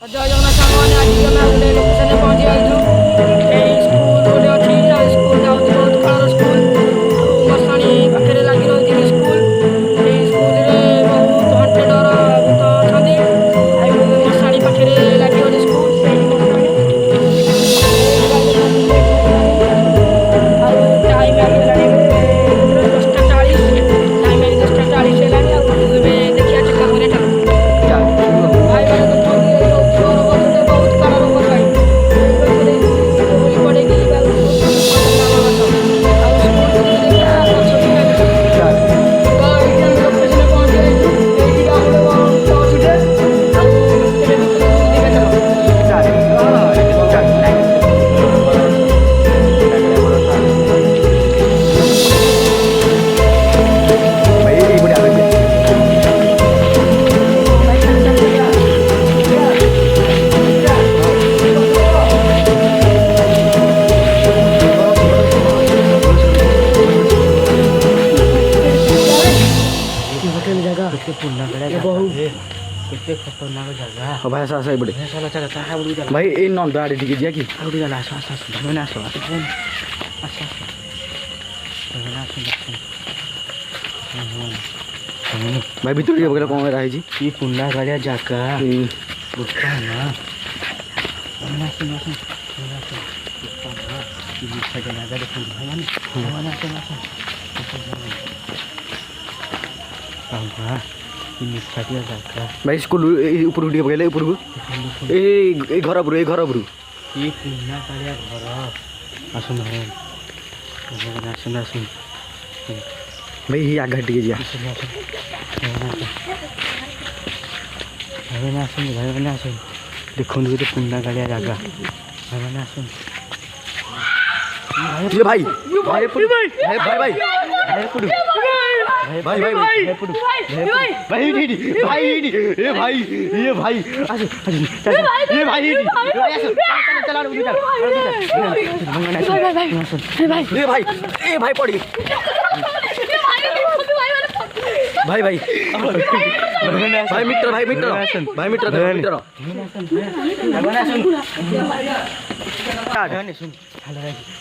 जय जगन्नाथ सामने आज आम गोटे लोकेशन पहुँची जाइलु स्कूल गोटे अच्छी स्कूल जाऊँ बहुत काल स्कूल मशाणी पाखे लगी रही स्कूल स्कूल बहुत हंटेडर भूत अच्छा मशाणी पाखे लगी स्कूल टाइम आगे 10:40 टाइम 10:40 है देखिए चेक भाई बहुत काला रोग पड़ेगी केते खतरनाक जगह भाई आस एपटे चलो चलो चल भाई ए नंद आड़े टिके जिया कि आउट चल आस आस आस मैंने आस आस आस भाई भीतर टिके बगैर कौन रही ये पुन्ना गाड़िया जगह बुक्का ना मैंने आस आस बुक्का ना ये सजना का देखो मैंने आस भाई स्कूल ऊपर उठिके पकड़े ऊपर को ए घर उपरू ए घर उपरू ये पुन्ना कालिया घर आसुन आसुन आसुन भाई ये आगे टिके जिया भाई मैंने आसुन देखो तो पुन्ना कालिया जगह भाई मैंने आसुन ये भाई भाई भाई भाई भाई भाई भाई भाई भाई ये भाई ये भाई ये भाई ये भाई ए भाई पड़ी भाई भाई भाई मित्र भाई मित्र भाई मित्र मित्र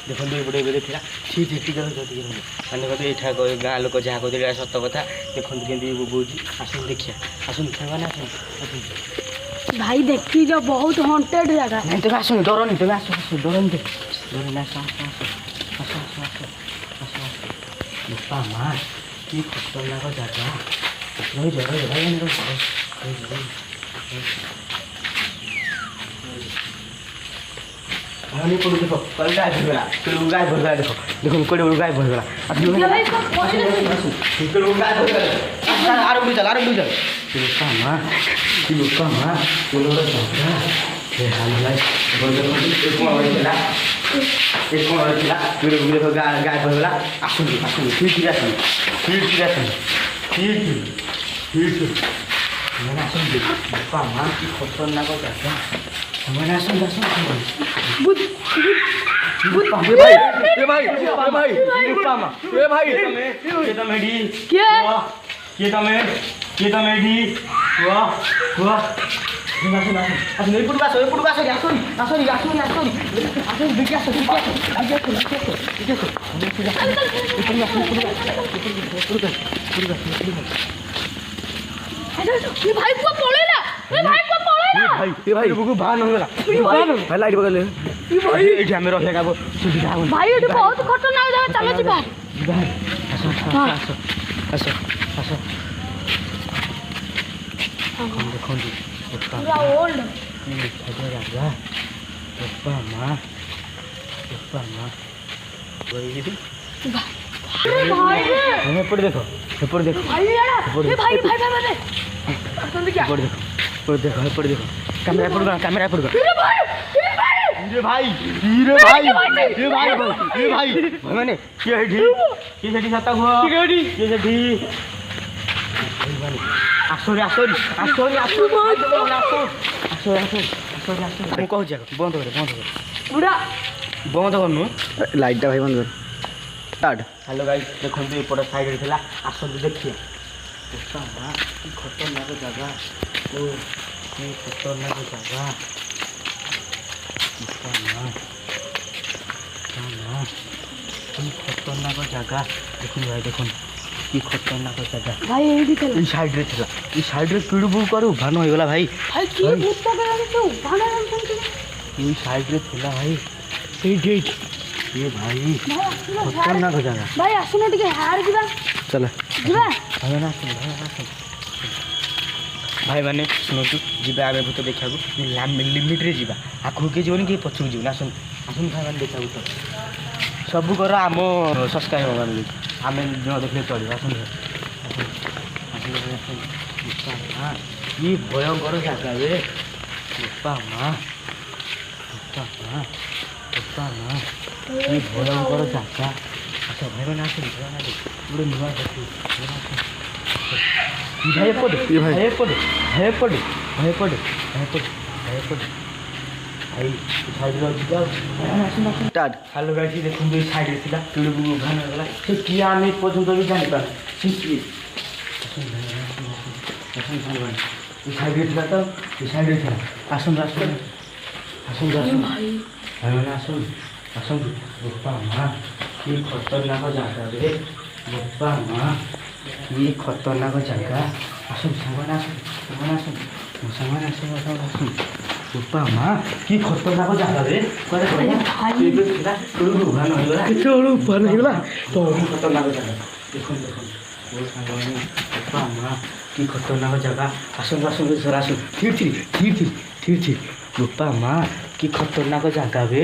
देखो देखा ठीक ठीक मैंने कहते यहाँ गाँ लोक जहाँ कहते सत कथा देखो केमती बोझी आसन देखिए आसन भाई देखी जो बहुत हॉन्टेड जगह नहीं तुम आसो डरनी तुम आस आस डरनी डरनी आस आस आस आस माँ कि खतरनाक जगह रही पानी पड़ू देखो कल गाय भरगला कल गाय भरगला देखो देखो कोड़े गाय भरगला आरो चल माँ लुका माँ ये हाल भाई एक देखो गाय भरगला आसुन आसुन ठीक आसन ठीक मैंने आसन लुका माँ की खतरनाक जगह मैंने आसन ये भाई ये भाई ये भाई ये भाई ये तो मेडी क्या ये तो मेडी वाह नहीं ये भाई को पळेला ये भाई बुकु बाहर न होला भाई लाइट बगल ये भाई एठी हम रहे का सुविधा हो भाई ये बहुत खतरनाक जगह चलो जी भाई आसो देखो पूरा ओल्ड राजा माँ भाई एपट देखो भाई ये भाई देखो कैमरा पड़ ये भाई मैंने ये सेठी सता हुआ ये सेठी आसो ମୁଁ କହୁଛି ବନ୍ଦ କର ବନ୍ଦ କରନୁ ଲାଇଟଟା ଭାଇ ବନ୍ଦ କର ଷ୍ଟାର୍ଟ। ହ୍ୟାଲୋ ଗାଇସ୍ ଦେଖନ୍ତୁ ଏପଟ ସାଇଡ଼ରେ ଥିଲା ଆସନ୍ତୁ ଦେଖିବା ଖତରନାକ ଜାଗା ଓ কি খতরনাক জায়গা বোপা মা কি খতরনাক জায়গা দেখুন ভাই দেখুন কি খতরনাক জায়গা ভাই এইটি ছিল এই সাইডরে ଥିଲା এই সাইডরে কিড়ୁ ବୁକୁ କରୁ ଭାନ ହେଇଗଲା ଭାଇ ভাই কি ভূত পাগল আছে তো ভালো জানছেন এই সাইডরে ଥିଲା ଭାଇ এইଠି এইଠି ଏ ଭାଇ ଖତରନାକ ଜାଗା ভাই আসুন ଟିକେ ହାର ଯିବା ଚାଲ ଯିବା ଭାଇମାନେ ଆସନ୍ତୁ ଭାଇମାନେ ଶୁଣନ୍ତୁ ଯିବା ଆମେ ଭୂତ ଦେଖିବାକୁ ଲିମିଟ୍ରେ ଯିବା ଆଗକୁ କିଏ ଯିବନି କି ପଛକୁ ଯିବନି ଆସନ୍ତୁ ଆସନ୍ତୁ ଭାଇମାନେ ଦେଖିବାକୁ ତ ସବୁ କର ଆମ ସବସ୍କ୍ରାଇବର୍ ମାନଙ୍କୁ ଆମେ ନ ଦେଖିଲେ ଚଳିବ ଆସନ୍ତୁ କି ଭୟଙ୍କର ଜାଗା ବେ ବୋପା ମା କି ଭୟଙ୍କର ଜାଗା ଆଚ୍ଛା ଭାଇମାନେ ଆସନ୍ତୁ ଗୋଟେ ନୂଆ ଦେଖୁ ଭୟପଡ଼େ ଭୟପଡ଼େ ଭୟପଡ଼େ ଭୟପଡ଼େ ଭୟପଡ଼େ ଭୟପଡ଼େ ଭାଇ ସାଇଡ଼୍ରେ ଅଛି ତ ଆସୁନ ଷ୍ଟାର୍ଟ ହ୍ୟାଲୋ ଗାଇସ୍ ଦେଖନ୍ତୁ ଏଇ ସାଇଡ଼୍ରେ ଥିଲା କିଡ଼କୁ ଉଭାନ ହେଇଗଲା ସେ କିଏ ଆମେ ଏପର୍ଯ୍ୟନ୍ତ ବି ଜାଣିପାରୁ ସେ କିଏ ଏ ସାଇଡ଼୍ରେ ଥିଲା ତ ଏ ସାଇଡ଼୍ରେ ଥିଲା ଆସନ୍ତୁ ଆସନ୍ତୁ ଆସନ୍ତୁ ଆସନ୍ତୁ ଭାଇମାନେ ଆସନ୍ତୁ ଆସନ୍ତୁ ବୋପା ମା କି ଖତରନାକ ଜାଗା ରେ ବୋପା ମା କି ଖତରନାକ ଜାଗା ଆସନ୍ତୁ ସାଙ୍ଗମାନେ ଆସନ୍ତୁ ସାଙ୍ଗମାନେ ଆସନ୍ତୁ ବୋପା ମା କି ଖତରନାକ ଜାଗା ରେ କୁଆଡ଼େ ଥିଲା କେଉଁଠୁ ଉଭାନ ହେଇଗଲା କେତେବେଳୁ ଉଭାନ ହେଇଗଲା ତ ଖତରନାକ ଜାଗା ଦେଖନ୍ତୁ ଦେଖନ୍ତୁ ମୋ ସାଙ୍ଗମାନେ ବୋପା ମା କି ଖତରନାକ ଜାଗା ଆସନ୍ତୁ ଆସନ୍ତୁ ସାର୍ ଆସନ୍ତୁ ଠିକ୍ ବୋପା ମା କି ଖତରନାକ ଜାଗା ବେ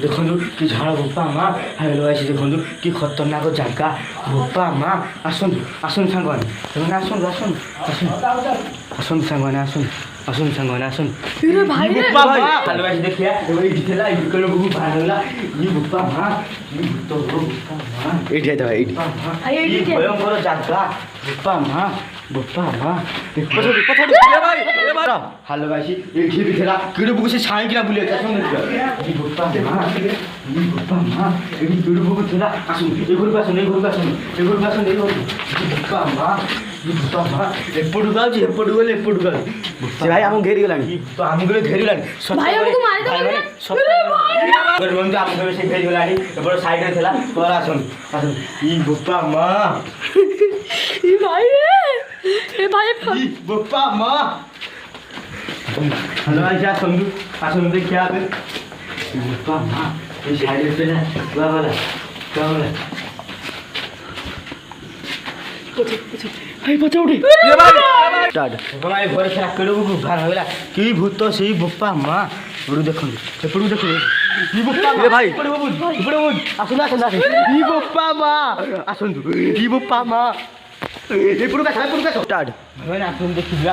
ଦେଖନ୍ତୁ କି ଝାଳ ବୋପା ମା ହାଇଲୋ ଆସି ଦେଖନ୍ତୁ କି ଖତରନାକ ଜାଗା ବୋପା ମା ଆସନ୍ତୁ ଆସନ୍ତୁ ସାଙ୍ଗମାନେ ସାଙ୍ଗମାନେ ଆସନ୍ତୁ ହାଲୋ ଆସି ଦେଖିଆ ଏଇଠି ଥିଲା ଏଇଠି କହିଲେ ବହୁତ ବାହାର ହେଲା ଇଏ ବୋପା ମା ଇଏ ଭୂତ ବୋପା ମା ଏଇଠି ହେଇଥିବା ଏଇଠି ଭୟଙ୍କର ଜାଗା ବୋପା ମା ହାଲୋ ଆସି ଏଇଠି ବି ଥିଲା କିଡ଼ୁ ବୁକୁ ସେ ଛାଇଁକିନା ବୁଲି ଆସନ୍ତୁ ବୋପା ମା ଏଇଠି କିଡ଼ୁ ବୁକୁ ଥିଲା ଆସନ୍ତୁ ଏ ଘରକୁ ଆସନ୍ତୁ ବୋପା ମା ଏପଟକୁ ଆଉଛି ଏପଟକୁ ଗଲେ ଏପଟକୁ ଆଉଛି ସେ ଭାଇ ଆମକୁ ଘେରିଗଲାଣି ତ ଆମକୁ ଘେରିଗଲାଣି ରୁହନ୍ତୁ ଆମକୁ ସେ ଘେରିଗଲାଣି ଏପଟ ସାଇଡ଼ରେ ଥିଲା ତୋର ଆସନ୍ତୁ ଇ ବୋପା ମା ବୋପା ମା ହାଲୋ ଭାଇ ଆସନ୍ତୁ ଦେଖିବା ବୋପା ମା ଏଇ ସାଇଡ଼ରେ ଥିଲା କୁଆଗଲା ଘରେ ଥିଲା କେଳକୁ ଭାର ହେଇଗଲା କି ଭୂତ ସେଇ ବୋପା ମା ଦେଖନ୍ତୁ ସେପଟକୁ ଦେଖନ୍ତୁ ଭାଇ ଆସନ୍ତୁ ଇ ବୋପା ମା ଏପଟକୁ ଷ୍ଟାର୍ଟ ଆସନ୍ତୁ ଦେଖିଯିବା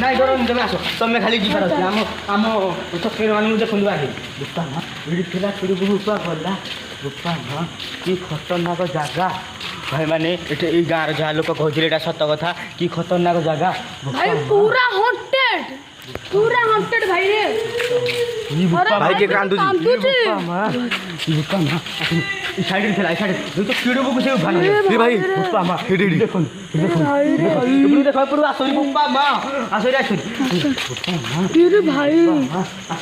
ନାଇଁ ଡରନି ତମେ ଆସ ତମେ ଖାଲି ଯିବାର ଅଛି ଆମ ଛୋଟ ମାନଙ୍କୁ ଦେଖନ୍ତୁ ଆଗେ ବୋପା ମା ଏଇଠି ଥିଲା କେଳକୁ ବୋପା ଗଲା ବୋପା ମା କି ଖତରନାକ ଜାଗା ଭାଇମାନେ ଏଠି ଏଇ ଗାଁର ଯାହା ଲୋକ କହୁଥିଲେ ଏଇଟା ସତ କଥା କି ଖତରନାକ ଜାଗା ପୁରା ହଣ୍ଟେଡ ଭାଇ ରେ ଭାଇ କିଏ କାନ୍ଦୁଛି এই সাইডে ছিল এই সাইডে তুই তো কিড়ো বুকু সে ভালো রে ভাই বুপা মা হেডি দেখুন এগুলো দেখো পুরো আসরি বুপা মা আসরি বুপা মা রে ভাই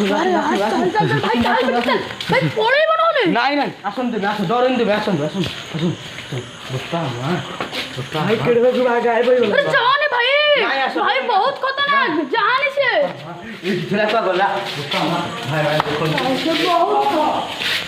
আরে চল ভাই পড়েই বনলে নাই আসুন ডরেন দেবে আসুন বুপা মা ভাই কিড়ো বুকু আগে আইবই বল আরে জানে ভাই ভাই বহুত খতরনাক জানিস এই ছেলেটা গলা বুপা মা ভাই দেখুন বহুত